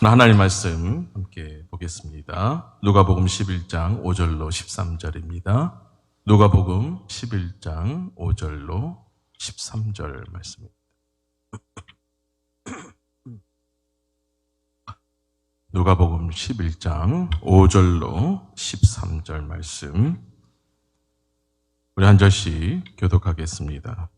하나님 말씀 함께 보겠습니다. 누가복음 11장 5절로 13절입니다. 누가복음 11장 5절로 13절 말씀입니다. 누가복음 11장 5절로 13절 말씀 우리 한 절씩 교독하겠습니다.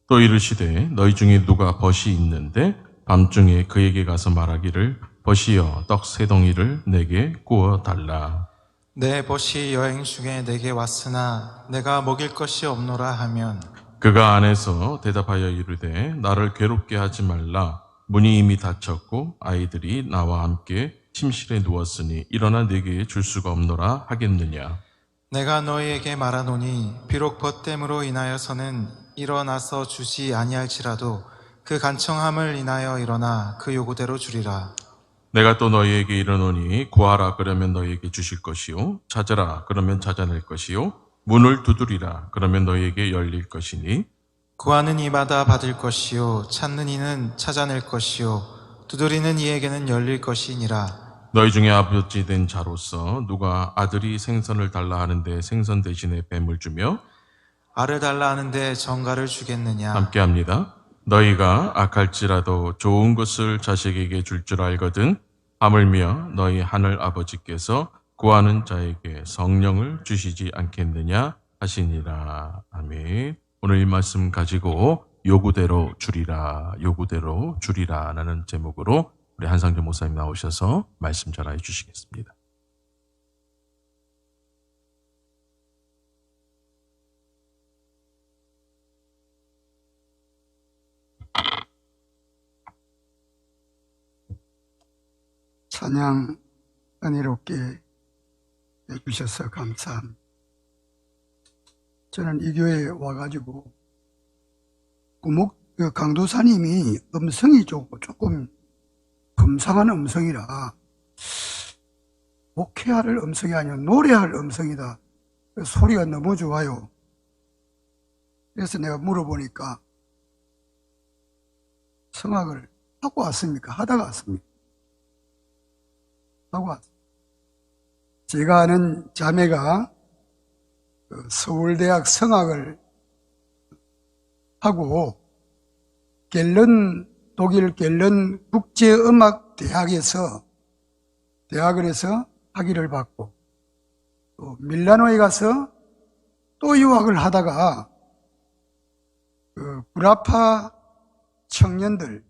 또 이르시되 너희 중에 누가 벗이 있는데 밤중에 그에게 가서 말하기를 벗이여 떡 세 덩이를 내게 구워 달라. 내 벗이 여행 중에 내게 왔으나 내가 먹일 것이 없노라 하면 그가 안에서 대답하여 이르되 나를 괴롭게 하지 말라. 문이 이미 닫혔고 아이들이 나와 함께 침실에 누웠으니 일어나 내게 줄 수가 없노라 하겠느냐. 내가 너희에게 말하노니 비록 벗됨으로 인하여서는 일어나서 주지 아니할지라도 그 간청함을 인하여 일어나 그 요구대로 주리라. 내가 또 너희에게 이르노니 구하라 그러면 너희에게 주실 것이요 찾으라 그러면 찾아낼 것이요 문을 두드리라 그러면 너희에게 열릴 것이니 구하는 이마다 받을 것이요 찾는 이는 찾아낼 것이요 두드리는 이에게는 열릴 것이니라. 너희 중에 아버지 된 자로서 누가 아들이 생선을 달라 하는데 생선 대신에 뱀을 주며 알을 달라 하는데 정갈을 주겠느냐. 함께합니다. 너희가 악할지라도 좋은 것을 자식에게 줄 줄 알거든 하물며 너희 하늘 아버지께서 구하는 자에게 성령을 주시지 않겠느냐 하시니라. 아멘. 오늘 이 말씀 가지고 요구대로 주리라 라는 제목으로 우리 한상조 목사님 나오셔서 말씀 전하여 주시겠습니다. 찬양 은혜롭게 해주셔서 감사합니다. 저는 이 교회에 와가지고 강도사님이 음성이 조금 금상한 음성이라 목회할 음성이 아니라 노래할 음성이다. 소리가 너무 좋아요. 그래서 내가 물어보니까 성악을 하고 왔습니까? 하다가 왔습니까? 하고 왔습니다. 제가 아는 자매가 서울대학 성악을 하고 독일 갤런 국제음악대학에서 대학원에서 학위를 받고 또 밀라노에 가서 또 유학을 하다가 구라파 청년들,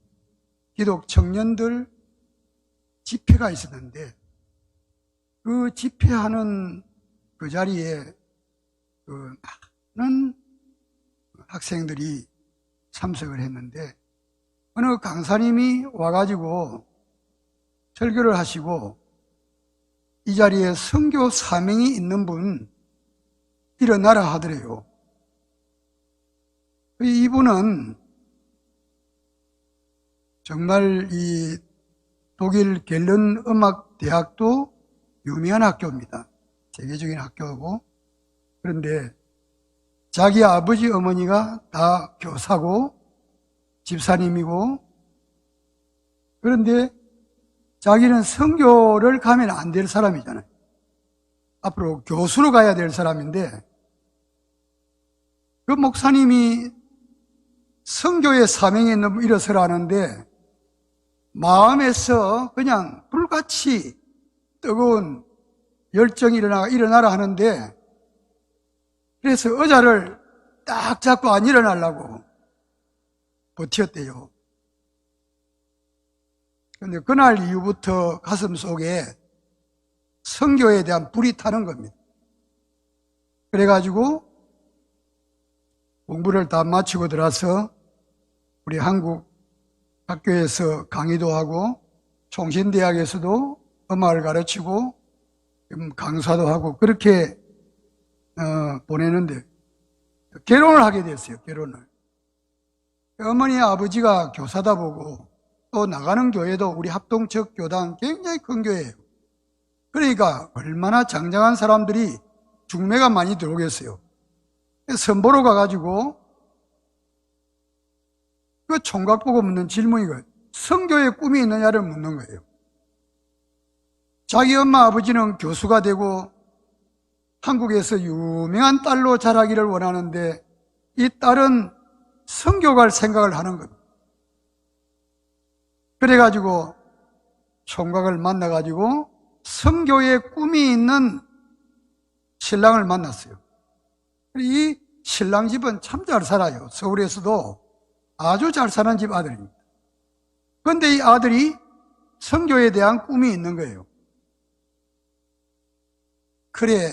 기독 청년들 집회가 있었는데 그 집회하는 그 자리에 많은 학생들이 참석을 했는데 어느 강사님이 와가지고 설교를 하시고 이 자리에 선교 사명이 있는 분 일어나라 하더래요. 이분은 정말 이 독일 갤런 음악대학도 유명한 학교입니다. 세계적인 학교고, 그런데 자기 아버지 어머니가 다 교사고 집사님이고, 그런데 자기는 선교를 가면 안 될 사람이잖아요. 앞으로 교수로 가야 될 사람인데 그 목사님이 선교의 사명에 너무 일어서라 하는데 마음에서 그냥 불같이 뜨거운 열정이 일어나라 하는데 그래서 의자를 딱 잡고 안 일어나려고 버텼대요. 그런데 그날 이후부터 가슴 속에 선교에 대한 불이 타는 겁니다. 그래가지고 공부를 다 마치고 들어와서 우리 한국 학교에서 강의도 하고 총신대학에서도 음악을 가르치고 강사도 하고 그렇게 보내는데 결혼을 하게 됐어요. 결혼을. 어머니 아버지가 교사다 보고 또 나가는 교회도 우리 합동적 교단 굉장히 큰 교회예요. 그러니까 얼마나 장장한 사람들이 중매가 많이 들어오겠어요. 선보러 가가지고 그 총각 보고 묻는 질문이 거예요. 선교의 꿈이 있느냐를 묻는 거예요. 자기 엄마 아버지는 교수가 되고 한국에서 유명한 딸로 자라기를 원하는데 이 딸은 선교 갈 생각을 하는 겁니다. 그래가지고 총각을 만나가지고 선교의 꿈이 있는 신랑을 만났어요. 이 신랑 집은 참 잘 살아요. 서울에서도 아주 잘 사는 집 아들입니다. 그런데 이 아들이 선교에 대한 꿈이 있는 거예요. 그래,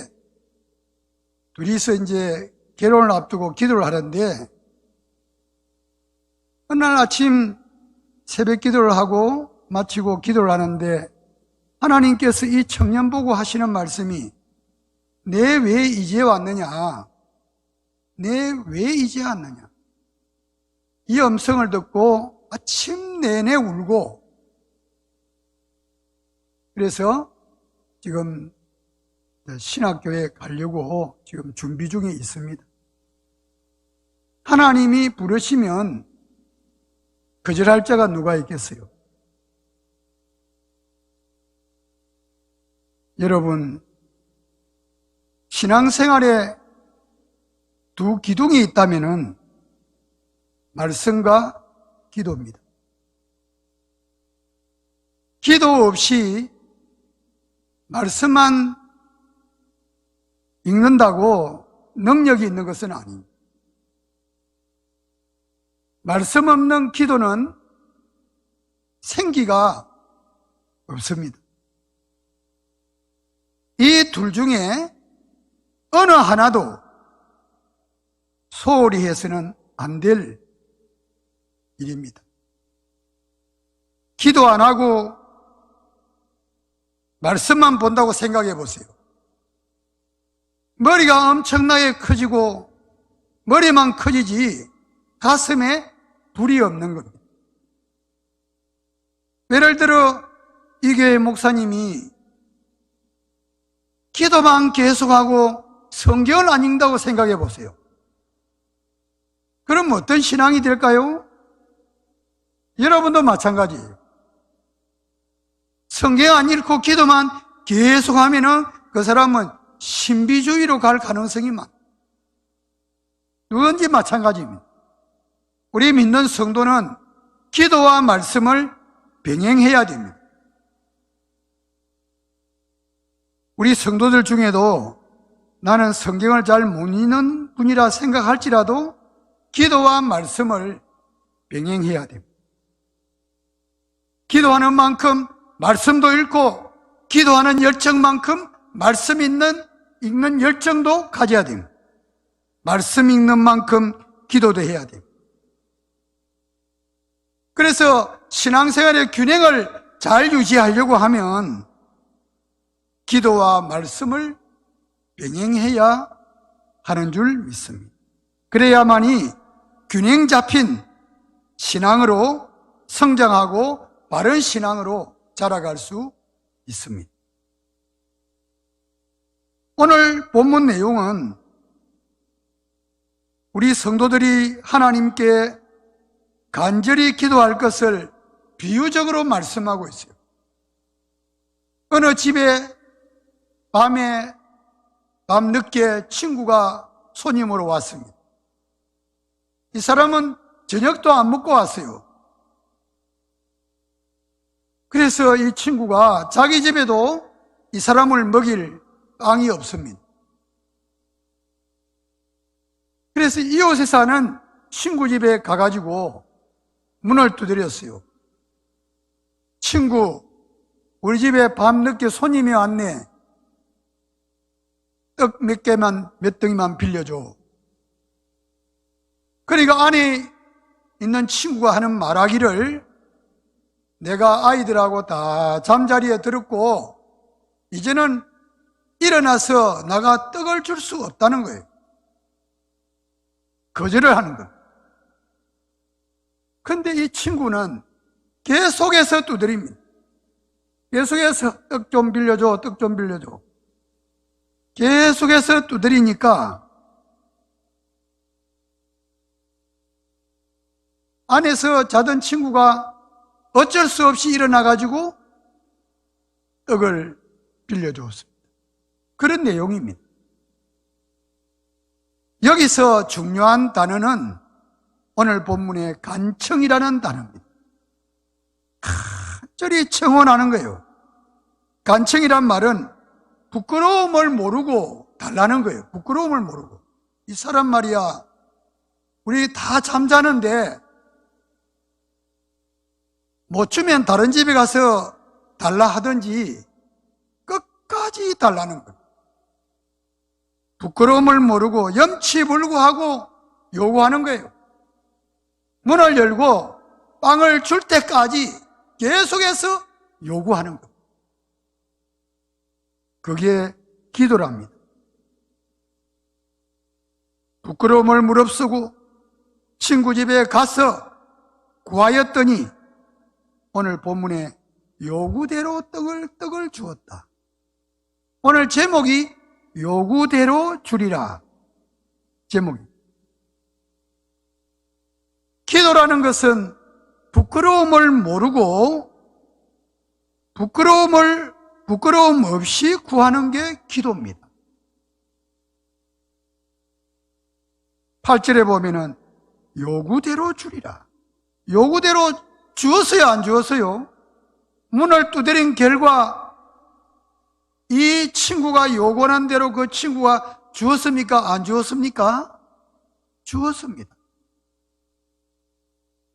둘이서 이제 결혼을 앞두고 기도를 하는데 어느 날 아침 새벽 기도를 하고 마치고 기도를 하는데 하나님께서 이 청년 보고 하시는 말씀이 내 왜 이제 왔느냐? 내 왜 이제 왔느냐? 이 음성을 듣고 아침 내내 울고 그래서 지금 신학교에 가려고 지금 준비 중에 있습니다. 하나님이 부르시면 거절할 자가 누가 있겠어요? 여러분, 신앙생활에 두 기둥이 있다면은 말씀과 기도입니다. 기도 없이 말씀만 읽는다고 능력이 있는 것은 아닙니다. 말씀 없는 기도는 생기가 없습니다. 이 둘 중에 어느 하나도 소홀히 해서는 안 될 일입니다. 기도 안 하고 말씀만 본다고 생각해 보세요. 머리가 엄청나게 커지고 머리만 커지지 가슴에 불이 없는 겁니다. 예를 들어 이 교회 목사님이 기도만 계속하고 성경을 안 읽는다고 생각해 보세요. 그럼 어떤 신앙이 될까요? 여러분도 마찬가지예요. 성경 안 읽고 기도만 계속하면은 그 사람은 신비주의로 갈 가능성이 많아요. 누구든지 마찬가지입니다. 우리 믿는 성도는 기도와 말씀을 병행해야 됩니다. 우리 성도들 중에도 나는 성경을 잘 못 읽는 분이라 생각할지라도 기도와 말씀을 병행해야 됩니다. 기도하는 만큼 말씀도 읽고 기도하는 열정만큼 말씀 읽는 열정도 가져야 됩니다. 말씀 읽는 만큼 기도도 해야 됩니다. 그래서 신앙생활의 균형을 잘 유지하려고 하면 기도와 말씀을 병행해야 하는 줄 믿습니다. 그래야만이 균형 잡힌 신앙으로 성장하고 바른 신앙으로 자라갈 수 있습니다. 오늘 본문 내용은 우리 성도들이 하나님께 간절히 기도할 것을 비유적으로 말씀하고 있어요. 어느 집에 밤늦게 친구가 손님으로 왔습니다. 이 사람은 저녁도 안 먹고 왔어요. 그래서 이 친구가 자기 집에도 이 사람을 먹일 빵이 없습니다. 그래서 이웃에 사는 친구 집에 가가지고 문을 두드렸어요. 친구, 우리 집에 밤늦게 손님이 왔네. 떡 몇 덩이만 빌려줘. 그러니까 안에 있는 친구가 하는 말하기를 내가 아이들하고 다 잠자리에 들었고 이제는 일어나서 나가 떡을 줄 수 없다는 거예요. 거절을 하는 거예요. 그런데 이 친구는 계속해서 두드립니다. 계속해서 떡 좀 빌려줘, 떡 좀 빌려줘. 계속해서 두드리니까 안에서 자던 친구가 어쩔 수 없이 일어나가지고 떡을 빌려주었습니다. 그런 내용입니다. 여기서 중요한 단어는 오늘 본문의 간청이라는 단어입니다. 간절히 청원하는 거예요. 간청이란 말은 부끄러움을 모르고 달라는 거예요. 부끄러움을 모르고. 이 사람 말이야, 우리 다 잠자는데 못 주면 다른 집에 가서 달라 하든지 끝까지 달라는 거예요. 부끄러움을 모르고 염치불구하고 요구하는 거예요. 문을 열고 빵을 줄 때까지 계속해서 요구하는 거예요. 그게 기도랍니다. 부끄러움을 무릅쓰고 친구 집에 가서 구하였더니 오늘 본문에 요구대로 떡을 주었다. 오늘 제목이 요구대로 주리라. 제목이. 기도라는 것은 부끄러움을 모르고 부끄러움 없이 구하는 게 기도입니다. 8절에 보면은 요구대로 주리라. 요구대로 주었어요, 안 주었어요? 문을 두드린 결과 이 친구가 요구한 대로 그 친구가 주었습니까? 안 주었습니까? 주었습니다.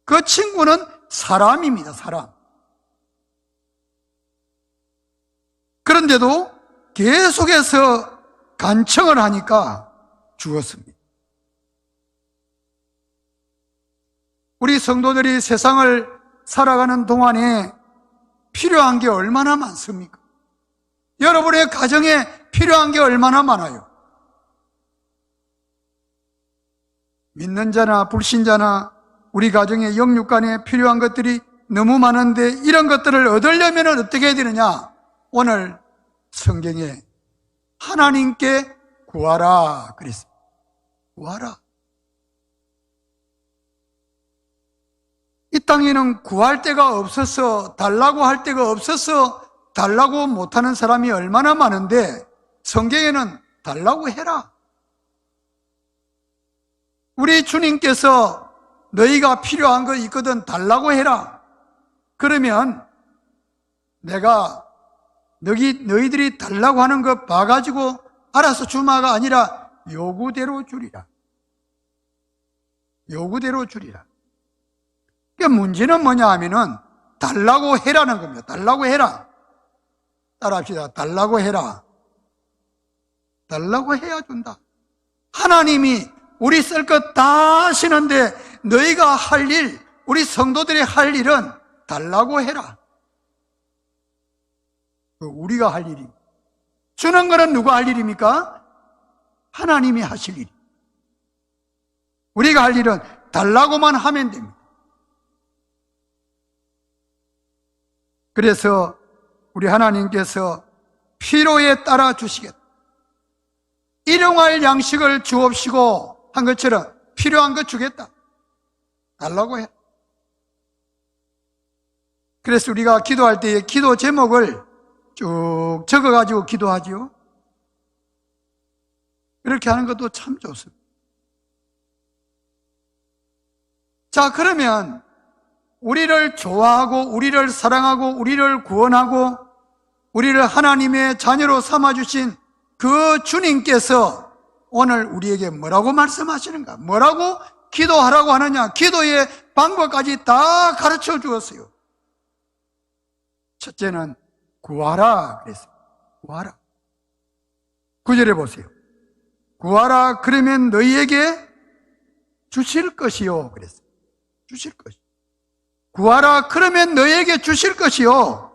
그 친구는 사람입니다, 사람. 그런데도 계속해서 간청을 하니까 주었습니다. 우리 성도들이 세상을 살아가는 동안에 필요한 게 얼마나 많습니까? 여러분의 가정에 필요한 게 얼마나 많아요? 믿는 자나 불신자나 우리 가정의 영육간에 필요한 것들이 너무 많은데 이런 것들을 얻으려면 어떻게 해야 되느냐? 오늘 성경에 하나님께 구하라 그랬습니다. 구하라. 이 땅에는 구할 데가 없어서 달라고 할 데가 없어서 달라고 못하는 사람이 얼마나 많은데 성경에는 달라고 해라. 우리 주님께서 너희가 필요한 거 있거든 달라고 해라. 그러면 내가 너희들이 달라고 하는 거 봐가지고 알아서 주마가 아니라 요구대로 주리라. 요구대로 주리라. 그러니까 문제는 뭐냐 하면은 달라고 해라는 겁니다. 달라고 해라. 따라합시다. 달라고 해라. 달라고 해야 준다. 하나님이 우리 쓸 것 다 하시는데 너희가 할 일, 우리 성도들이 할 일은 달라고 해라. 우리가 할 일이. 주는 거는 누가 할 일입니까? 하나님이 하실 일. 우리가 할 일은 달라고만 하면 됩니다. 그래서 우리 하나님께서 필요에 따라 주시겠다. 일용할 양식을 주옵시고 한 것처럼 필요한 거 주겠다. 달라고 해. 그래서 우리가 기도할 때에 기도 제목을 쭉 적어가지고 기도하지요. 이렇게 하는 것도 참 좋습니다. 자, 그러면 우리를 좋아하고 우리를 사랑하고 우리를 구원하고 우리를 하나님의 자녀로 삼아주신 그 주님께서 오늘 우리에게 뭐라고 말씀하시는가? 뭐라고 기도하라고 하느냐? 기도의 방법까지 다 가르쳐 주었어요. 첫째는 구하라 그랬어요. 구하라. 9절에 보세요. 구하라 그러면 너희에게 주실 것이요 그랬어요. 주실 것이. 구하라 그러면 너희에게 주실 것이요.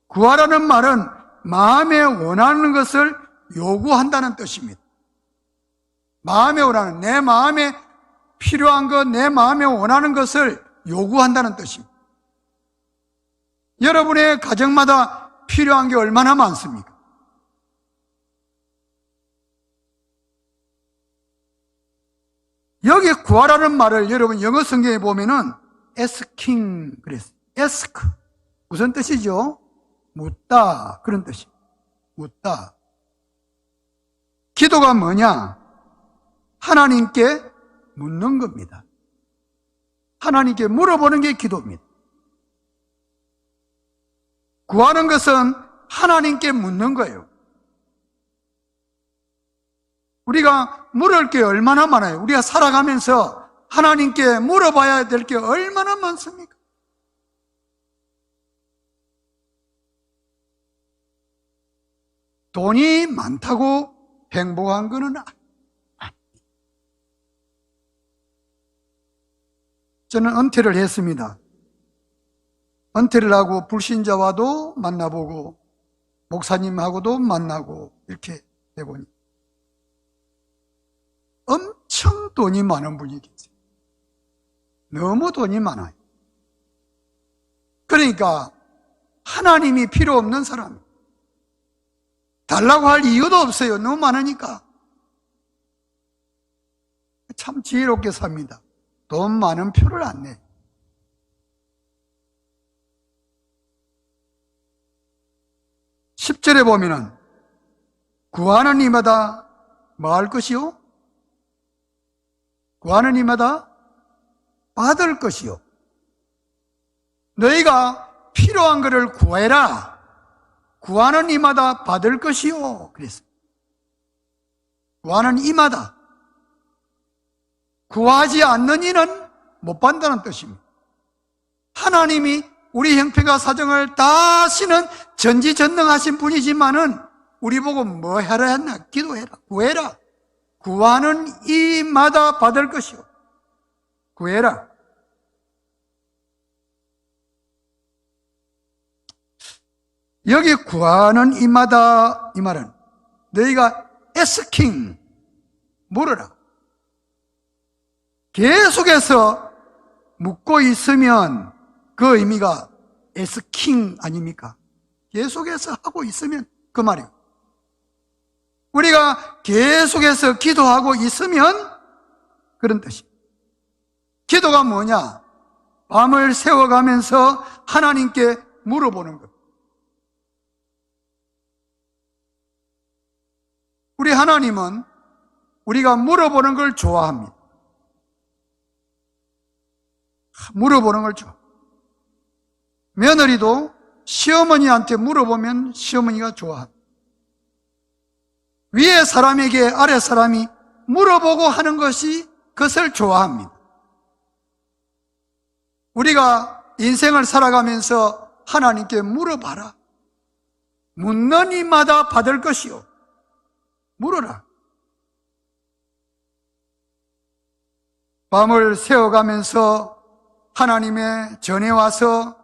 구하라는 말은 마음에 원하는 것을 요구한다는 뜻입니다. 마음에 원하는, 내 마음에 필요한 것, 내 마음에 원하는 것을 요구한다는 뜻입니다. 여러분의 가정마다 필요한 게 얼마나 많습니까? 여기 구하라는 말을 여러분 영어 성경에 보면은 asking 그랬어요. ask. 무슨 뜻이죠? 묻다, 그런 뜻입니다. 묻다. 기도가 뭐냐? 하나님께 묻는 겁니다. 하나님께 물어보는 게 기도입니다. 구하는 것은 하나님께 묻는 거예요. 우리가 물을 게 얼마나 많아요. 우리가 살아가면서 하나님께 물어봐야 될 게 얼마나 많습니까? 돈이 많다고 행복한 것은 아닙니다. 저는 은퇴를 했습니다. 은퇴를 하고 불신자와도 만나보고 목사님하고도 만나고 이렇게 해보니 엄청 돈이 많은 분이 계세요. 너무 돈이 많아요. 그러니까 하나님이 필요 없는 사람, 달라고 할 이유도 없어요. 너무 많으니까. 참 지혜롭게 삽니다. 돈 많은 표를 안 내. 10절에 보면은 구하는 이마다 뭐 할 것이요? 구하는 이마다 받을 것이요. 너희가 필요한 것을 구해라. 구하는 이마다 받을 것이요. 그랬어요. 구하는 이마다. 구하지 않는 이는 못 받는다는 뜻입니다. 하나님이 우리 형편과 사정을 다 아시는 전지전능하신 분이지만은 우리 보고 뭐 하라 했나? 기도해라. 구해라. 구하는 이마다 받을 것이요. 구해라. 여기 구하는 이마다 이 말은 너희가 asking 물어라. 계속해서 묻고 있으면 그 의미가 asking 아닙니까? 계속해서 하고 있으면 그 말이에요. 우리가 계속해서 기도하고 있으면 그런 뜻이에요. 기도가 뭐냐? 밤을 새워가면서 하나님께 물어보는 것. 우리 하나님은 우리가 물어보는 걸 좋아합니다. 물어보는 걸 좋아. 며느리도 시어머니한테 물어보면 시어머니가 좋아합니다. 위에 사람에게 아래 사람이 물어보고 하는 것이 그것을 좋아합니다. 우리가 인생을 살아가면서 하나님께 물어봐라. 묻는 이마다 받을 것이요. 물어라. 밤을 새워가면서 하나님의 전에 와서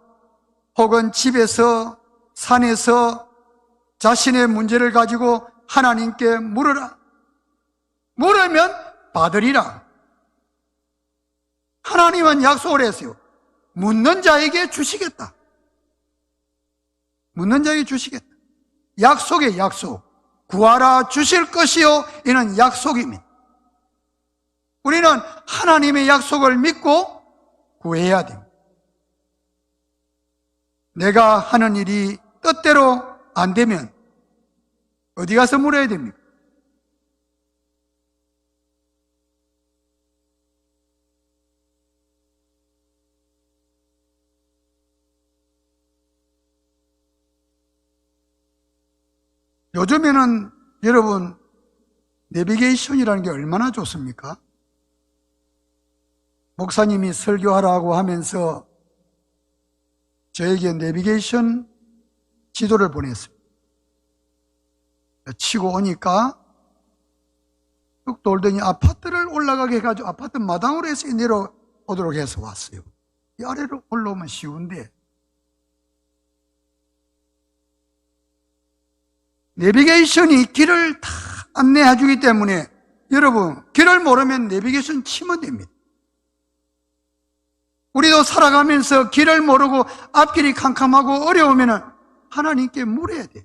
혹은 집에서 산에서 자신의 문제를 가지고 하나님께 물어라. 물으면 받으리라. 하나님은 약속을 했어요. 묻는 자에게 주시겠다. 묻는 자에게 주시겠다. 약속의 약속. 구하라 주실 것이요. 이는 약속입니다. 우리는 하나님의 약속을 믿고 구해야 됩니다. 내가 하는 일이 뜻대로 안 되면 어디 가서 물어야 됩니까? 요즘에는 여러분 내비게이션이라는 게 얼마나 좋습니까? 목사님이 설교하라고 하면서 저에게 내비게이션 지도를 보냈어요. 치고 오니까 쭉 돌더니 아파트를 올라가게 해가지고 아파트 마당으로 해서 내려오도록 해서 왔어요. 이 아래로 올라오면 쉬운데 내비게이션이 길을 다 안내해 주기 때문에 여러분 길을 모르면 내비게이션 치면 됩니다. 우리도 살아가면서 길을 모르고 앞길이 캄캄하고 어려우면 하나님께 물어야 돼요.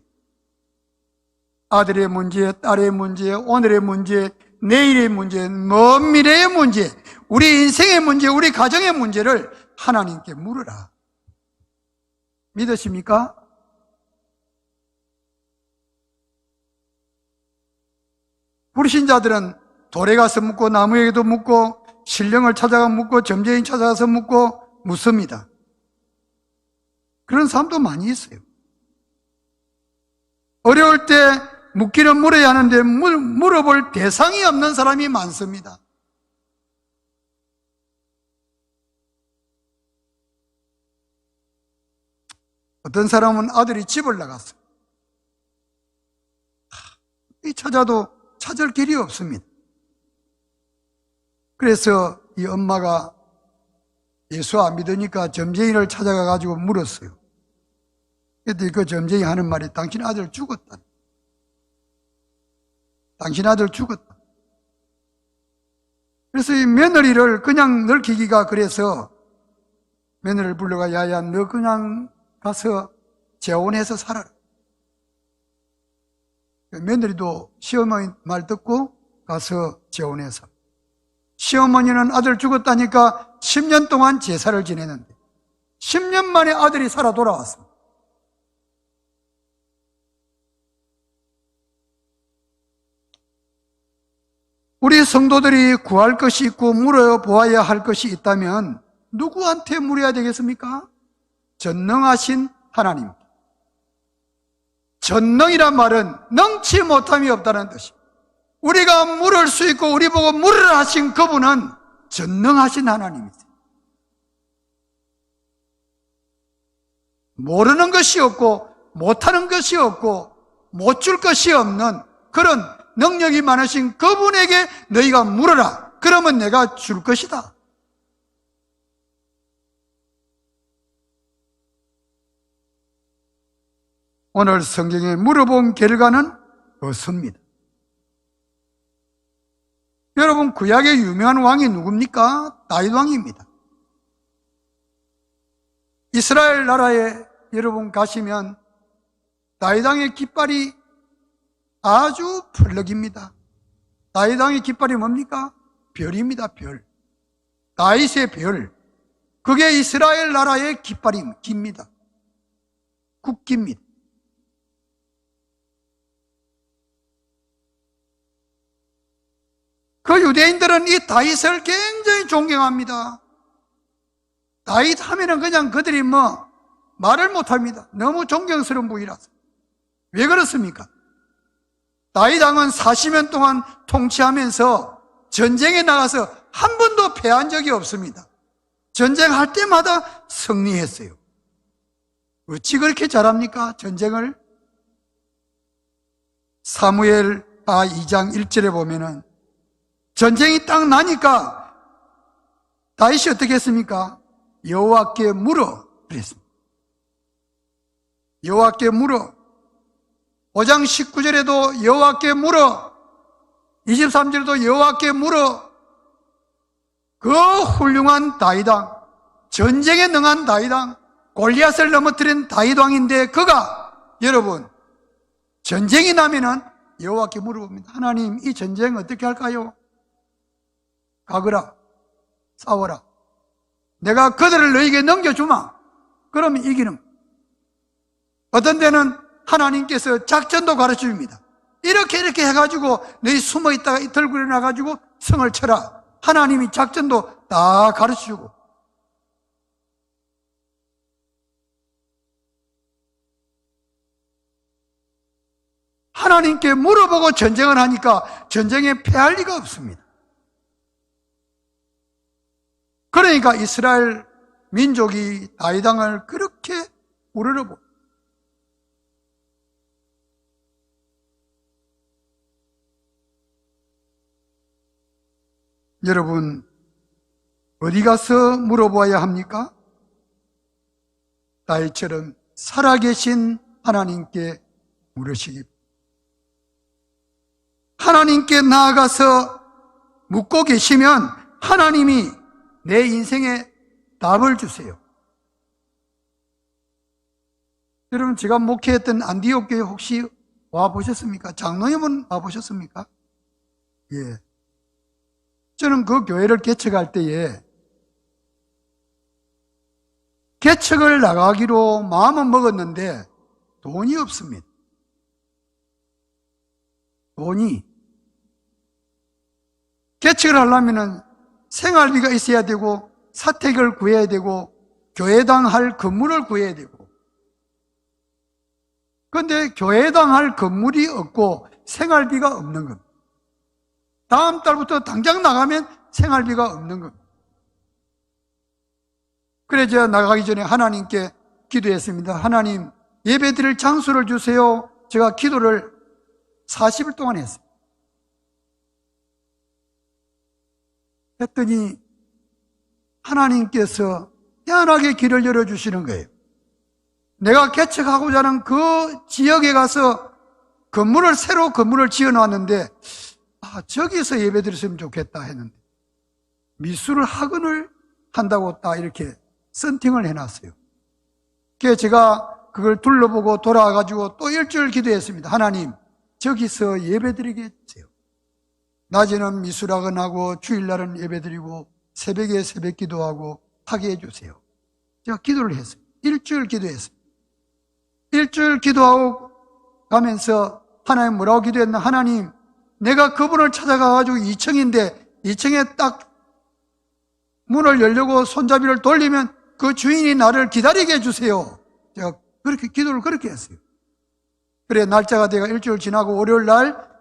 아들의 문제, 딸의 문제, 오늘의 문제, 내일의 문제, 먼 미래의 문제, 우리 인생의 문제, 우리 가정의 문제를 하나님께 물으라. 믿으십니까? 불신자들은 돌에 가서 묻고 나무에게도 묻고 신령을 찾아가 묻고 점쟁이 찾아가서 묻고 묻습니다. 그런 사람도 많이 있어요. 어려울 때 묻기는 물어야 하는데 물어볼 대상이 없는 사람이 많습니다. 어떤 사람은 아들이 집을 나갔어요. 이 찾아도 찾을 길이 없습니다. 그래서 이 엄마가 예수 안 믿으니까 점쟁이를 찾아가 가지고 물었어요. 그랬더니 그 점쟁이 하는 말이 당신 아들 죽었다. 당신 아들 죽었다. 그래서 이 며느리를 그냥 널키기가 그래서 며느리를 불러가 야야 너 그냥 가서 재혼해서 살아라. 며느리도 시어머니 말 듣고 가서 재혼해서 시어머니는 아들 죽었다니까 10년 동안 제사를 지내는데 10년 만에 아들이 살아 돌아왔습니다. 우리 성도들이 구할 것이 있고 물어보아야 할 것이 있다면 누구한테 물어야 되겠습니까? 전능하신 하나님. 전능이란 말은 능치 못함이 없다는 뜻입니다. 우리가 물을 수 있고 우리 보고 물으라 하신 그분은 전능하신 하나님이세요. 모르는 것이 없고 못하는 것이 없고 못 줄 것이 없는 그런 능력이 많으신 그분에게 너희가 물어라. 그러면 내가 줄 것이다. 오늘 성경에 물어본 결과는 없습니다. 여러분 구약의 유명한 왕이 누굽니까? 다윗 왕입니다. 이스라엘 나라에 여러분 가시면 다윗 왕의 깃발이 아주 펄럭입니다. 다윗 왕의 깃발이 뭡니까? 별입니다. 별. 다윗의 별. 그게 이스라엘 나라의 깃발입니다. 국기입니다. 그 유대인들은 이 다윗을 굉장히 존경합니다. 다윗 하면은 그냥 그들이 말을 못합니다. 너무 존경스러운 분이라서. 왜 그렇습니까? 다윗 왕은 40년 동안 통치하면서 전쟁에 나가서 한 번도 패한 적이 없습니다. 전쟁할 때마다 승리했어요. 어찌 그렇게 잘합니까? 전쟁을? 사무엘 2장 1절에 보면은 전쟁이 딱 나니까 다윗이 어떻게 했습니까? 여호와께 물어 그랬습니다. 여호와께 물어. 5장 19절에도 여호와께 물어. 23절에도 여호와께 물어. 그 훌륭한 다윗왕, 전쟁에 능한 다윗왕, 골리앗을 넘어뜨린 다윗왕인데 그가 여러분 전쟁이 나면은 여호와께 물어봅니다. 하나님 이 전쟁 어떻게 할까요? 가거라. 싸워라. 내가 그들을 너에게 넘겨주마. 그러면 이기는. 어떤 때는 하나님께서 작전도 가르쳐줍니다. 이렇게 해가지고 너희 숨어있다가 들고 일어나가지고 성을 쳐라. 하나님이 작전도 다 가르쳐주고. 하나님께 물어보고 전쟁을 하니까 전쟁에 패할 리가 없습니다. 그러니까 이스라엘 민족이 다윗 왕을 그렇게 우러러보. 여러분 어디 가서 물어봐야 합니까? 다윗처럼 살아계신 하나님께 물으시기. 하나님께 나아가서 묻고 계시면 하나님이 내 인생에 답을 주세요. 여러분 제가 목회했던 안디옥 교회 혹시 와보셨습니까? 장로님은 와보셨습니까? 예. 저는 그 교회를 개척할 때에 개척을 나가기로 마음은 먹었는데 돈이 없습니다. 돈이. 개척을 하려면은 생활비가 있어야 되고, 사택을 구해야 되고, 교회당 할 건물을 구해야 되고. 그런데 교회당 할 건물이 없고 생활비가 없는 겁니다. 다음 달부터 당장 나가면 생활비가 없는 겁니다. 그래 제가 나가기 전에 하나님께 기도했습니다. 하나님, 예배드릴 장소를 주세요. 제가 기도를 40일 동안 했어요. 했더니 하나님께서 희한하게 길을 열어주시는 거예요. 내가 개척하고자 하는 그 지역에 가서 새로 건물을 지어놨는데, 저기서 예배 드렸으면 좋겠다 했는데, 미술 학원을 한다고 딱 이렇게 썬팅을 해놨어요. 그래서 제가 그걸 둘러보고 돌아와가지고 또 일주일 기도했습니다. 하나님, 저기서 예배 드리게 해주세요. 낮에는 미술학원하고 주일날은 예배 드리고 새벽에 새벽 기도하고 하게 해주세요. 제가 기도를 했어요. 일주일 기도했어요. 일주일 기도하고 가면서 하나님 뭐라고 기도했나? 하나님, 내가 그분을 찾아가가지고 2층인데 2층에 딱 문을 열려고 손잡이를 돌리면 그 주인이 나를 기다리게 해주세요. 제가 그렇게 기도를 그렇게 했어요. 그래 날짜가 내가 일주일 지나고 월요일 날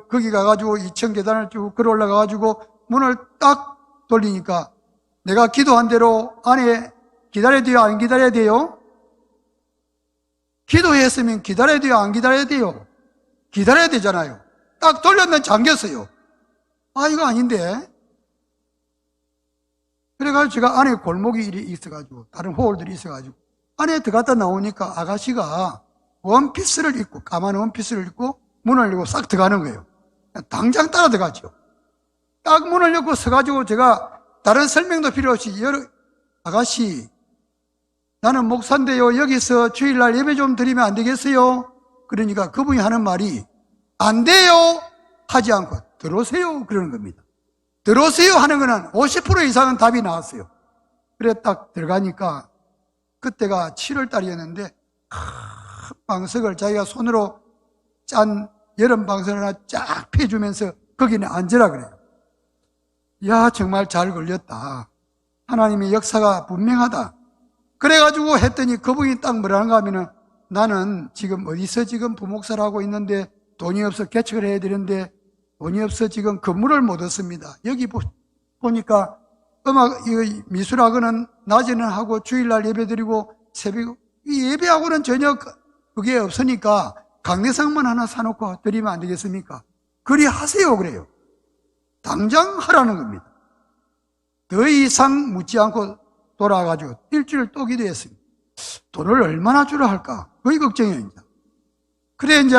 거기 가가지고 2층 계단을 쭉 걸어 올라가가지고 문을 딱 돌리니까 내가 기도한 대로 안에 기다려야 돼요? 안 기다려야 돼요? 기도했으면 기다려야 돼요? 안 기다려야 돼요? 기다려야 되잖아요. 딱 돌렸는데 잠겼어요. 이거 아닌데. 그래가지고 제가 안에 골목이 있어가지고 다른 호울들이 있어가지고 안에 들어갔다 나오니까 아가씨가 원피스를 입고 까만 원피스를 입고 문을 열고 싹 들어가는 거예요. 당장 따라 들어가죠. 딱 문을 열고 서가지고 제가 다른 설명도 필요 없이 아가씨, 나는 목사인데요. 여기서 주일날 예배 좀 드리면 안 되겠어요? 그러니까 그분이 하는 말이 안 돼요 하지 않고 들어오세요 그러는 겁니다. 들어오세요 하는 거는 50% 이상은 답이 나왔어요. 그래 딱 들어가니까 그때가 7월 달이었는데 방석을 자기가 손으로 짠 여름 방석을 하나 쫙 펴주면서 거기는 앉으라 그래요. 야, 정말 잘 걸렸다. 하나님의 역사가 분명하다. 그래가지고 했더니 그분이 딱 뭐라는가 하면은 나는 지금 어디서 지금 부목사를 하고 있는데 돈이 없어 개척을 해야 되는데 돈이 없어 지금 건물을 못 얻습니다. 여기 보니까 미술학원은 낮에는 하고 주일날 예배 드리고 새벽 이 예배하고는 전혀 그게 없으니까 강례상만 하나 사놓고 드리면 안 되겠습니까? 그리 하세요 그래요. 당장 하라는 겁니다. 더 이상 묻지 않고 돌아와가지고 일주일 또 기도했습니다. 돈을 얼마나 주라 할까? 거의 걱정이에요. 이제. 그래 이제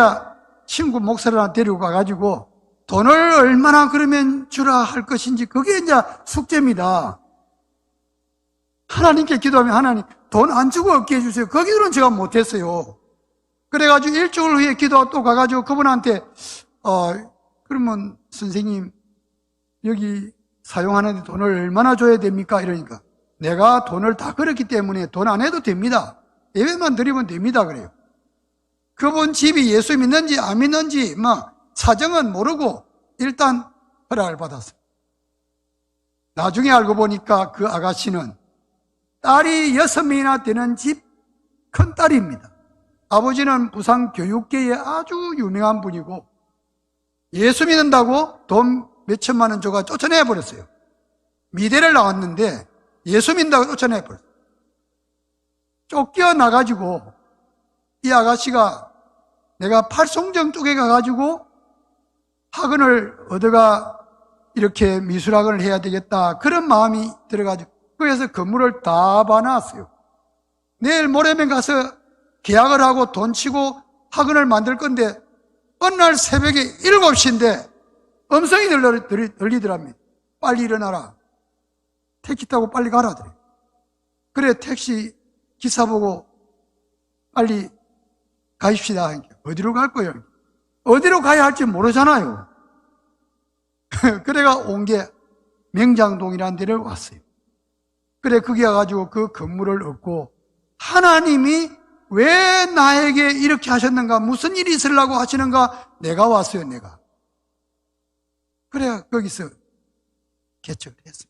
친구 목사를 하나 데리고 가가지고 돈을 얼마나 그러면 주라 할 것인지 그게 이제 숙제입니다. 하나님께 기도하면 하나님 돈 안 주고 얻게 해주세요. 그 기도는 제가 못했어요. 그래가지고 일주일 후에 기도가 또 가가지고 그분한테 그러면 선생님 여기 사용하는데 돈을 얼마나 줘야 됩니까? 이러니까 내가 돈을 다 걸었기 때문에 돈 안 해도 됩니다. 예배만 드리면 됩니다. 그래요. 그분 집이 예수 믿는지 안 믿는지 사정은 모르고 일단 허락을 받았어요. 나중에 알고 보니까 그 아가씨는 딸이 6명이나 되는 집 큰딸입니다. 아버지는 부산 교육계에 아주 유명한 분이고 예수 믿는다고 돈 몇천만 원 줘가 쫓아내버렸어요. 미대를 나왔는데 예수 믿는다고 쫓아내버렸어요. 쫓겨나가지고 이 아가씨가 내가 팔송정 쪽에 가가지고 학원을 얻어가 이렇게 미술학원을 해야 되겠다 그런 마음이 들어가지고 그래서 건물을 다 봐놨어요. 내일 모레면 가서 계약을 하고 돈 치고 학원을 만들 건데 어느 날 새벽에 7시인데 음성이 들리더랍니다. 빨리 일어나라. 택시 타고 빨리 가라. 그래 택시 기사 보고 빨리 가십시다. 어디로 갈 거예요? 어디로 가야 할지 모르잖아요. 그래가 온 게 명장동이라는 데를 왔어요. 그래 거기 와가지고 그 건물을 얻고 하나님이 왜 나에게 이렇게 하셨는가 무슨 일이 있으려고 하시는가 내가 왔어요. 내가 그래 거기서 개척을 했습니다.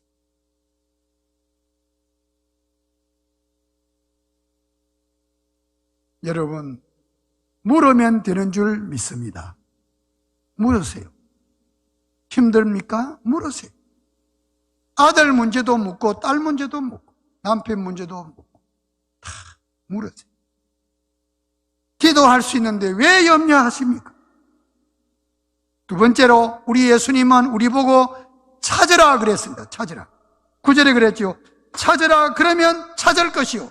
여러분, 물으면 되는 줄 믿습니다. 물으세요. 힘듭니까? 물으세요. 아들 문제도 묻고 딸 문제도 묻고 남편 문제도 묻고 다 물으세요. 기도할 수 있는데 왜 염려하십니까? 두 번째로 우리 예수님은 우리 보고 찾으라 그랬습니다. 찾으라. 9절에 그랬죠. 찾으라 그러면 찾을 것이요.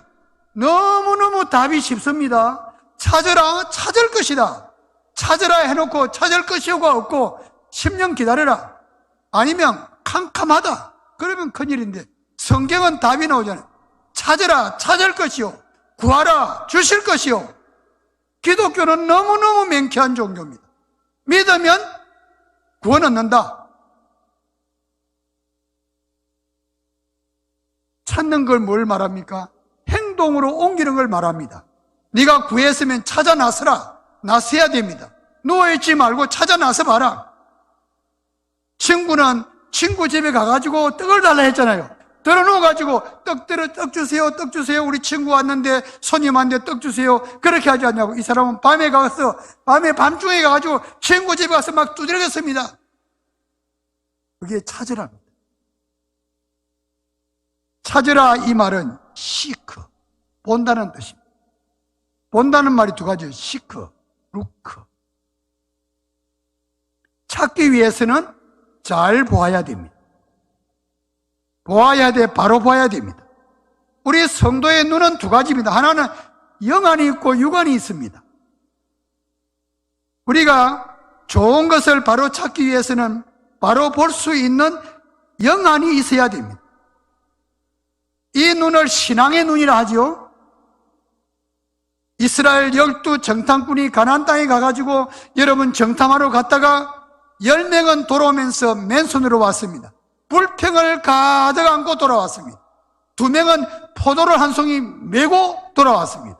너무너무 답이 쉽습니다. 찾으라 찾을 것이다. 찾으라 해놓고 찾을 것이요가 없고 10년 기다려라. 아니면 캄캄하다. 그러면 큰일인데 성경은 답이 나오잖아요. 찾으라 찾을 것이요. 구하라 주실 것이요. 기독교는 너무너무 명쾌한 종교입니다. 믿으면 구원 얻는다. 찾는 걸 뭘 말합니까? 행동으로 옮기는 걸 말합니다. 네가 구했으면 찾아 나서라. 나서야 됩니다. 누워있지 말고 찾아 나서 봐라. 친구는 친구 집에 가가지고 떡을 달라 했잖아요. 들어누워가지고 떡 주세요, 떡 주세요. 우리 친구 왔는데 손님한테 떡 주세요. 그렇게 하지 않냐고. 이 사람은 밤중에 가가지고 친구 집에 가서 막 두드렸습니다. 그게 찾으랍니다. 찾으라 이 말은 시크, 본다는 뜻입니다. 본다는 말이 두 가지예요. 시크, 루크. 찾기 위해서는 잘 보아야 됩니다. 보아야 돼, 바로 봐야 됩니다. 우리 성도의 눈은 두 가지입니다. 하나는 영안이 있고 육안이 있습니다. 우리가 좋은 것을 바로 찾기 위해서는 바로 볼 수 있는 영안이 있어야 됩니다. 이 눈을 신앙의 눈이라 하죠. 이스라엘 12 정탐꾼이 가나안 땅에 가가지고 여러분 정탐하러 갔다가 10명은 돌아오면서 맨손으로 왔습니다. 불평을 가득 안고 돌아왔습니다. 2명은 포도를 한 송이 메고 돌아왔습니다.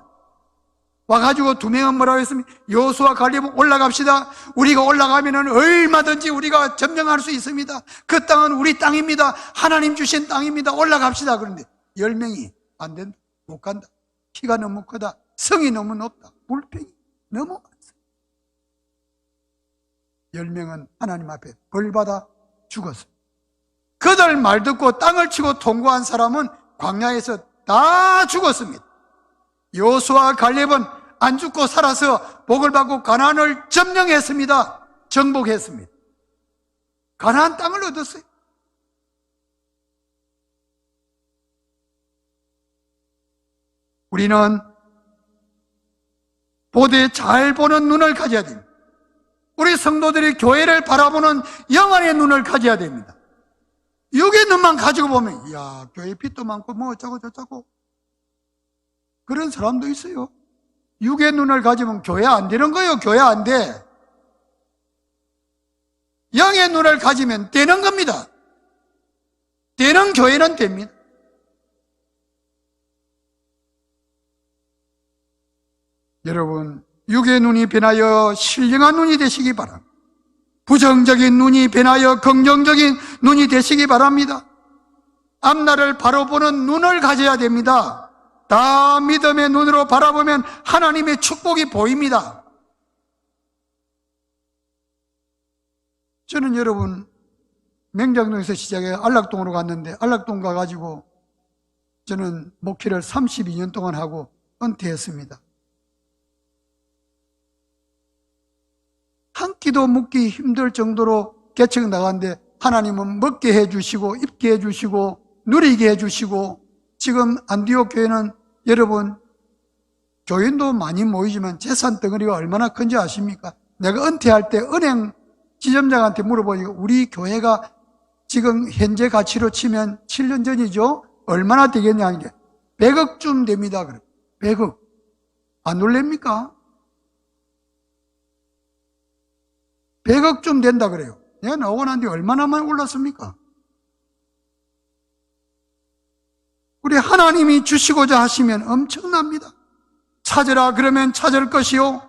와가지고 2명은 뭐라고 했습니까? 여호수아 갈렙 올라갑시다. 우리가 올라가면은 얼마든지 우리가 점령할 수 있습니다. 그 땅은 우리 땅입니다. 하나님 주신 땅입니다. 올라갑시다. 그런데 10명이 안 된다. 못 간다. 키가 너무 크다. 성이 너무 높다. 불평이 너무 많습니다. 10명은 하나님 앞에 벌받아 죽었습니다. 그들 말 듣고 땅을 치고 통과한 사람은 광야에서 다 죽었습니다. 여호수아 갈렙은 안 죽고 살아서 복을 받고 가나안을 점령했습니다. 정복했습니다. 가나안 땅을 얻었어요. 우리는 보되 잘 보는 눈을 가져야 됩니다. 우리 성도들이 교회를 바라보는 영안의 눈을 가져야 됩니다. 육의 눈만 가지고 보면 이야 교회 빚도 많고 뭐 어쩌고 저쩌고 그런 사람도 있어요. 육의 눈을 가지면 교회 안 되는 거예요. 교회 안 돼. 영의 눈을 가지면 되는 겁니다. 되는 교회는 됩니다. 여러분 육의 눈이 변하여 신령한 눈이 되시기 바랍니다. 부정적인 눈이 변하여 긍정적인 눈이 되시기 바랍니다. 앞날을 바로 보는 눈을 가져야 됩니다. 다 믿음의 눈으로 바라보면 하나님의 축복이 보입니다. 저는 여러분 맹장동에서 시작해 안락동으로 갔는데 안락동 가가지고 저는 목회를 32년 동안 하고 은퇴했습니다. 한 끼도 묵기 힘들 정도로 개척 나갔는데 하나님은 먹게 해주시고 입게 해주시고 누리게 해주시고 지금 안디옥 교회는 여러분 교인도 많이 모이지만 재산 덩어리가 얼마나 큰지 아십니까? 내가 은퇴할 때 은행 지점장한테 물어보니까 우리 교회가 지금 현재 가치로 치면 7년 전이죠? 얼마나 되겠냐 하는 게 100억쯤 됩니다. 100억. 안 놀랍니까? 100억쯤 된다 그래요. 내가 나오고 난 뒤 얼마나 많이 올랐습니까? 우리 하나님이 주시고자 하시면 엄청납니다. 찾으라 그러면 찾을 것이요.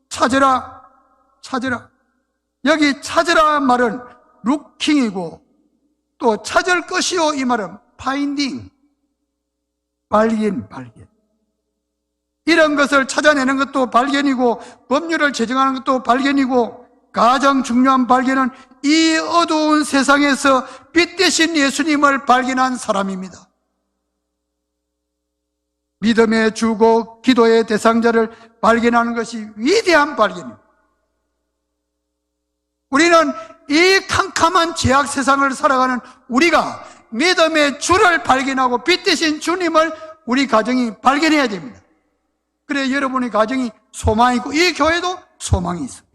찾으라, 찾으라. 여기 찾으라 말은 루킹이고 또 찾을 것이요. 이 말은 파인딩, 발견. 이런 것을 찾아내는 것도 발견이고, 법률을 제정하는 것도 발견이고, 가장 중요한 발견은 이 어두운 세상에서 빛 대신 예수님을 발견한 사람입니다. 믿음의 주고 기도의 대상자를 발견하는 것이 위대한 발견입니다. 우리는 이 캄캄한 죄악 세상을 살아가는 우리가 믿음의 주를 발견하고 빛 대신 주님을 우리 가정이 발견해야 됩니다. 그래 여러분의 가정이 소망이 있고 이 교회도 소망이 있습니다.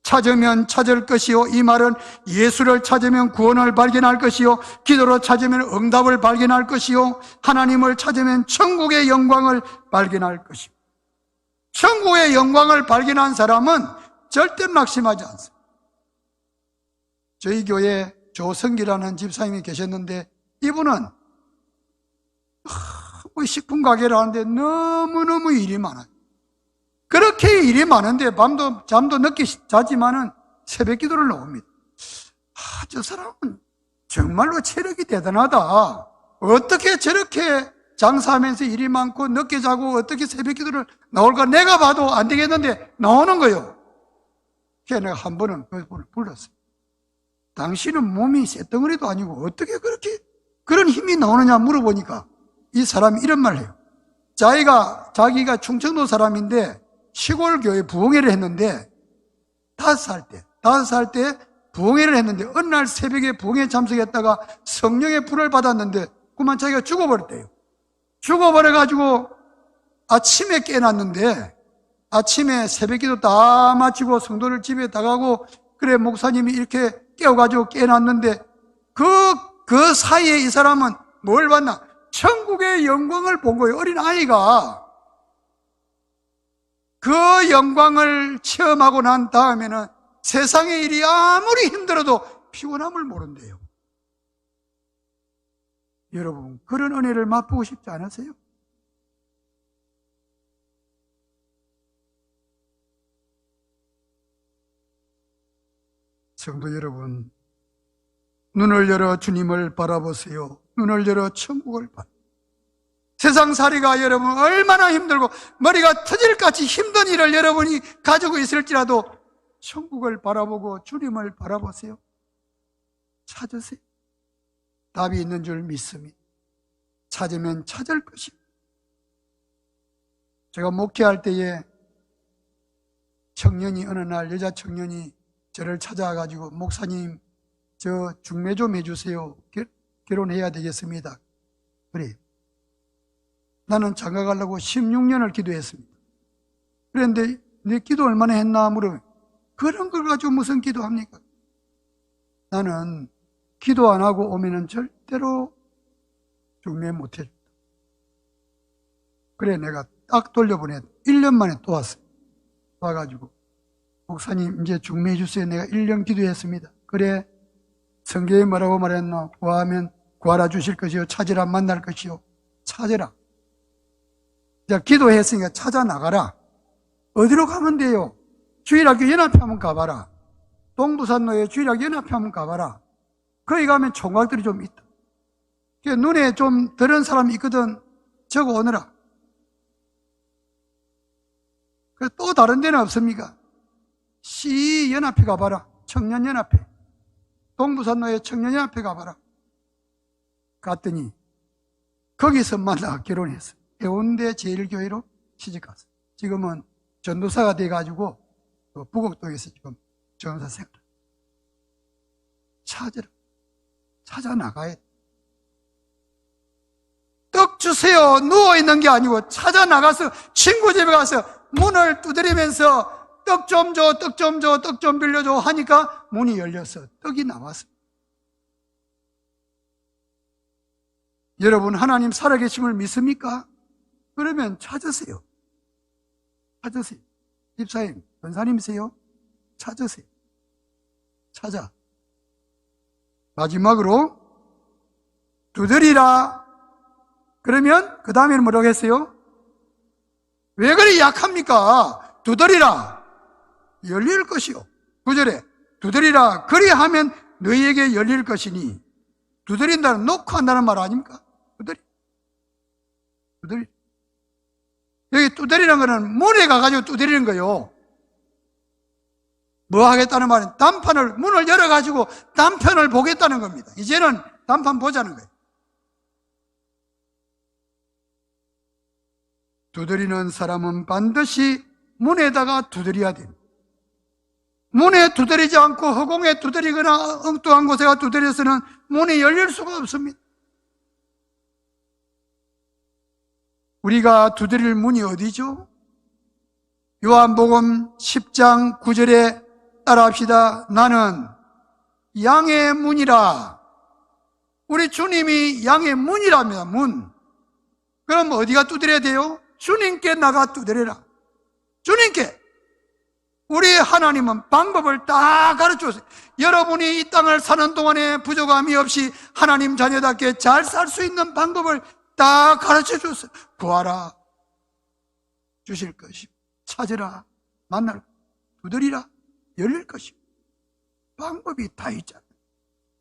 찾으면 찾을 것이요. 이 말은 예수를 찾으면 구원을 발견할 것이요. 기도로 찾으면 응답을 발견할 것이요. 하나님을 찾으면 천국의 영광을 발견할 것이요. 천국의 영광을 발견한 사람은 절대 낙심하지 않습니다. 저희 교회에 조성기라는 집사님이 계셨는데 이분은 식품 가게를 하는데 너무너무 일이 많아요. 그렇게 일이 많은데 밤도 잠도 늦게 자지만은 새벽 기도를 나옵니다. 저 사람은 정말로 체력이 대단하다. 어떻게 저렇게 장사하면서 일이 많고 늦게 자고 어떻게 새벽 기도를 나올까? 내가 봐도 안 되겠는데 나오는 거예요. 그래서 내가 한 번은 그 분을 불렀어요. 당신은 몸이 쇳덩어리도 아니고 어떻게 그렇게 그런 힘이 나오느냐 물어보니까 이 사람이 이런 말을 해요. 자기가 충청도 사람인데 시골 교회 부흥회를 했는데 5살 때 부흥회를 했는데 어느 날 새벽에 부흥회에 참석했다가 성령의 불을 받았는데 그만 자기가 죽어버렸대요. 죽어버려가지고 아침에 깨어났는데 아침에 새벽기도 다 마치고 성도들 집에 다 가고 그래 목사님이 이렇게 깨워가지고 깨어났는데 그 사이에 이 사람은 뭘 봤나? 천국의 영광을 본 거예요. 어린 아이가 그 영광을 체험하고 난 다음에는 세상의 일이 아무리 힘들어도 피곤함을 모른대요. 여러분 그런 은혜를 맛보고 싶지 않으세요? 성도 여러분, 눈을 열어 주님을 바라보세요. 눈을 열어 천국을 바라보세요. 세상살이가 여러분 얼마나 힘들고 머리가 터질같이 힘든 일을 여러분이 가지고 있을지라도 천국을 바라보고 주님을 바라보세요. 찾으세요. 답이 있는 줄 믿습니다. 찾으면 찾을 것입니다. 제가 목회할 때에 어느 날 여자 청년이 저를 찾아가지고 목사님 저 중매 좀 해주세요. 결혼해야 되겠습니다. 그래. 나는 장가 가려고 16년을 기도했습니다. 그런데 내 기도 얼마나 했나 물으면 그런 걸 가지고 무슨 기도합니까? 나는 기도 안 하고 오면은 절대로 중매 못 해준다. 그래 내가 딱 돌려보내 1년 만에 또 왔어요. 와가지고 목사님 이제 중매해 주세요. 내가 1년 기도했습니다. 그래 성경에 뭐라고 말했나? 구하면 구하라 주실 것이요 찾으라 만날 것이요. 찾으라. 자, 기도했으니까 찾아 나가라. 어디로 가면 돼요? 주일학교 연합회 한번 가봐라. 동부산로에 주일학교 연합회 한번 가봐라. 거기 가면 총각들이 좀 있다. 눈에 좀 들은 사람이 있거든. 적어 오너라. 또 다른 데는 없습니까? 시연합회 가봐라. 청년연합회. 동부산로에 청년연합회 가봐라. 갔더니 거기서 만나 결혼했어. 해운대 제1교회로 시집갔어. 지금은 전도사가 돼가지고 부곡동에서 지금 전도사 생활. 찾으라. 찾아 나가야 돼. 떡 주세요. 누워있는 게 아니고 찾아 나가서 친구 집에 가서 문을 두드리면서 떡 좀 줘, 떡 좀 줘, 떡 좀 빌려줘 하니까 문이 열려서 떡이 나왔어. 여러분 하나님 살아계심을 믿습니까? 그러면 찾으세요. 찾으세요. 집사님, 권사님이세요? 찾으세요. 찾아. 마지막으로 두드리라. 그러면 그 다음에는 뭐라고 했어요? 왜 그리 약합니까? 두드리라. 열릴 것이요. 9절에 두드리라. 그리하면 너희에게 열릴 것이니, 두드린다는 놓고 한다는 말 아닙니까? 두드리. 여기 두드리는 거는 문에 가가지고 두드리는 거예요. 뭐 하겠다는 말은 문을 열어가지고 단편을 보겠다는 겁니다. 이제는 단판 보자는 거예요. 두드리는 사람은 반드시 문에다가 두드려야 됩니다. 문에 두드리지 않고 허공에 두드리거나 엉뚱한 곳에 두드려서는 문이 열릴 수가 없습니다. 우리가 두드릴 문이 어디죠? 요한복음 10장 9절에 따라합시다. 나는 양의 문이라. 우리 주님이 양의 문이랍니다. 문. 그럼 어디가 두드려야 돼요? 주님께 나가 두드려라. 주님께. 우리 하나님은 방법을 다 가르쳐줬어요. 여러분이 이 땅을 사는 동안에 부족함이 없이 하나님 자녀답게 잘 살 수 있는 방법을 다 가르쳐줬어요. 구하라. 주실 것이. 찾으라. 만나라. 두드리라. 열릴 것이. 방법이 다 있잖아요.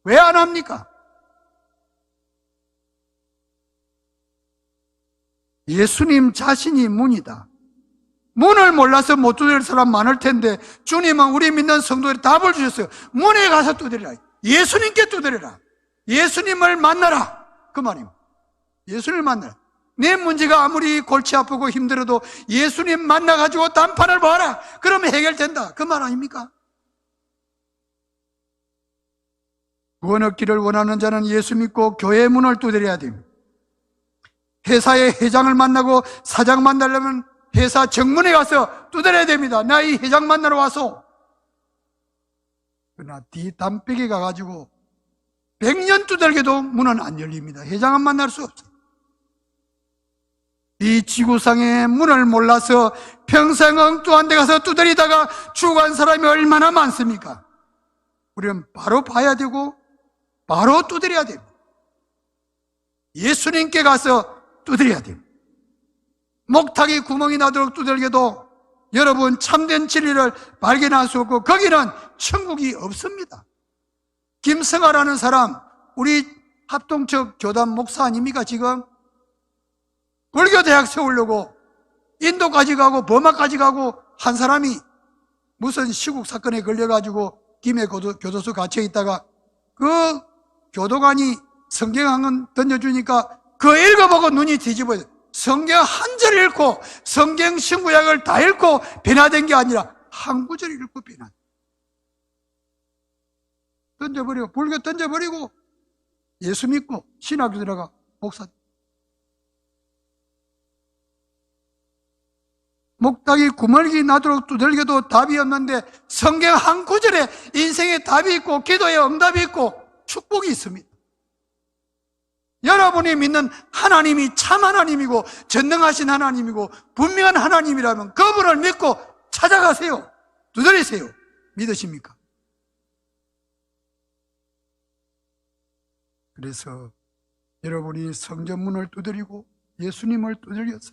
왜 안 합니까? 예수님 자신이 문이다. 문을 몰라서 못 두드릴 사람 많을 텐데 주님은 우리 믿는 성도들이 답을 주셨어요. 문에 가서 두드리라. 예수님께 두드리라. 예수님을 만나라. 그 말입니다. 예수님을 만나라. 내 문제가 아무리 골치 아프고 힘들어도 예수님 만나가지고 단판을 봐라. 그러면 해결된다. 그 말 아닙니까? 구원 얻기를 원하는 자는 예수 믿고 교회의 문을 두드려야 됩니다. 회사의 회장을 만나고 사장 만나려면 회사 정문에 가서 두드려야 됩니다. 나 이 회장 만나러 와서. 그러나 뒷담백에 가가지고 100년 두들겨도 문은 안 열립니다. 회장은 만날 수 없어요. 이 지구상의 문을 몰라서 평생 엉뚱한 데 가서 두드리다가 죽어간 사람이 얼마나 많습니까? 우리는 바로 봐야 되고 바로 두드려야 됩니다. 예수님께 가서 두드려야 됩니다. 목탁이 구멍이 나도록 두들겨도 여러분 참된 진리를 발견할 수 없고 거기는 천국이 없습니다. 김성아라는 사람, 우리 합동측 교단 목사 아닙니까 지금? 불교대학 세우려고 인도까지 가고 버마까지 가고 한 사람이 무슨 시국 사건에 걸려가지고 김해 교도소 갇혀 있다가 그 교도관이 성경 한 권 던져주니까 그거 읽어보고 눈이 뒤집어요. 성경 한 절 읽고 성경 신구약을 다 읽고 변화된 게 아니라 한 구절 읽고 변화. 던져버리고 불교 던져버리고 예수 믿고 신학교 들어가 목사. 목탁이 구멍이 나도록 두들겨도 답이 없는데 성경 한 구절에 인생에 답이 있고 기도에 응답이 있고 축복이 있습니다. 여러분이 믿는 하나님이 참 하나님이고 전능하신 하나님이고 분명한 하나님이라면 그분을 믿고 찾아가세요. 두드리세요. 믿으십니까? 그래서 여러분이 성전문을 두드리고 예수님을 두들겨서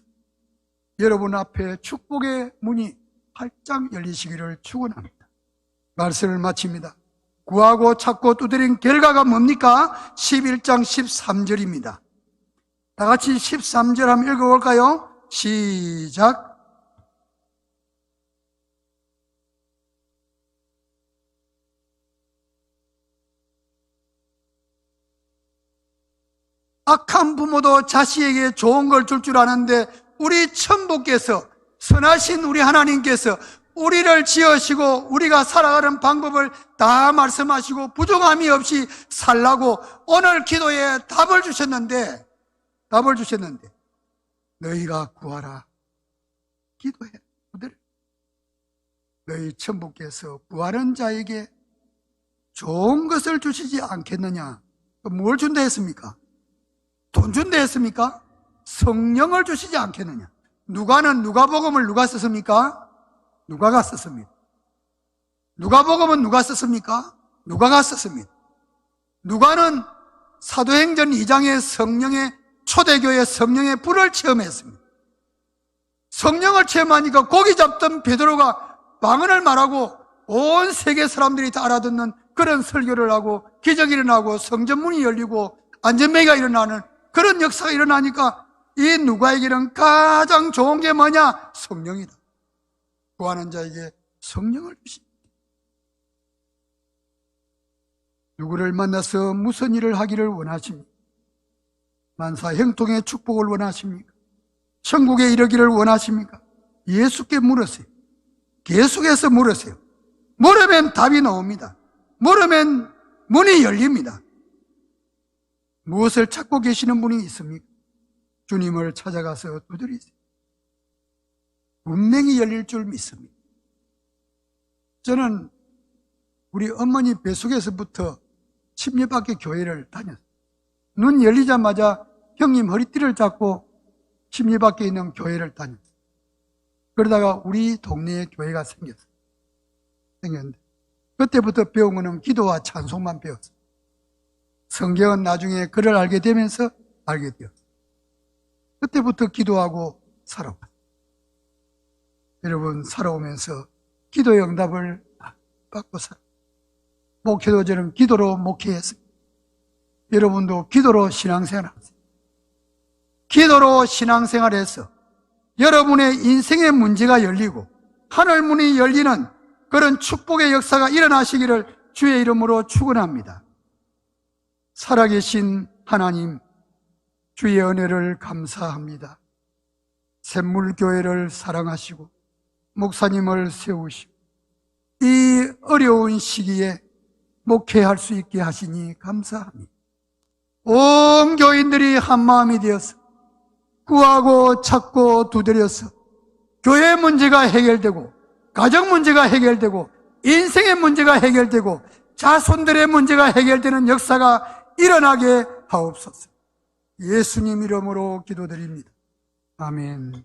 여러분 앞에 축복의 문이 활짝 열리시기를 축원합니다. 말씀을 마칩니다. 구하고 찾고 두드린 결과가 뭡니까? 11장 13절입니다. 다 같이 13절 한번 읽어볼까요? 시작. 악한 부모도 자식에게 좋은 걸 줄 줄 아는데 우리 천부께서 선하신 우리 하나님께서 우리를 지으시고 우리가 살아가는 방법을 다 말씀하시고 부족함이 없이 살라고 오늘 기도에 답을 주셨는데 너희가 구하라. 기도해. 너희 천부께서 구하는 자에게 좋은 것을 주시지 않겠느냐. 뭘 준다 했습니까? 돈 준다 했습니까? 성령을 주시지 않겠느냐. 누가는 누가복음을 누가 썼습니까? 누가가 썼습니다. 누가복음은 누가 썼습니까? 누가가 썼습니다. 누가는 사도행전 2장의 성령의 초대교회 성령의 불을 체험했습니다. 성령을 체험하니까 고기 잡던 베드로가 방언을 말하고 온 세계 사람들이 다 알아듣는 그런 설교를 하고 기적이 일어나고 성전문이 열리고 안전매가 일어나는 그런 역사가 일어나니까 이 누가에게는 가장 좋은 게 뭐냐? 성령이다. 구하는 자에게 성령을 주십니다. 누구를 만나서 무슨 일을 하기를 원하십니까? 만사 형통의 축복을 원하십니까? 천국에 이르기를 원하십니까? 예수께 물으세요. 계속해서 물으세요. 물으면 답이 나옵니다. 물으면 문이 열립니다. 무엇을 찾고 계시는 분이 있습니까? 주님을 찾아가서 두드리세요. 분명히 열릴 줄 믿습니다. 저는 우리 어머니 뱃속에서부터 10년 밖에 교회를 다녔어요. 눈 열리자마자 형님 허리띠를 잡고 10년 밖에 있는 교회를 다녔어요. 그러다가 우리 동네에 교회가 생겼는데 그때부터 배운 거는 기도와 찬송만 배웠어요. 성경은 나중에 글을 알게 되면서 알게 되었어요. 그때부터 기도하고 살아왔어요. 여러분, 살아오면서 기도의 응답을 받고 살아요. 목회도 저는 기도로 목회했어요. 여러분도 기도로 신앙생활 하세요. 기도로 신앙생활해서 여러분의 인생의 문제가 열리고 하늘문이 열리는 그런 축복의 역사가 일어나시기를 주의 이름으로 축원합니다. 살아계신 하나님, 주의 은혜를 감사합니다. 샘물교회를 사랑하시고 목사님을 세우시고 이 어려운 시기에 목회할 수 있게 하시니 감사합니다. 온 교인들이 한마음이 되어서 구하고 찾고 두드려서 교회 문제가 해결되고 가정 문제가 해결되고 인생의 문제가 해결되고 자손들의 문제가 해결되는 역사가 일어나게 하옵소서. 예수님 이름으로 기도드립니다. 아멘.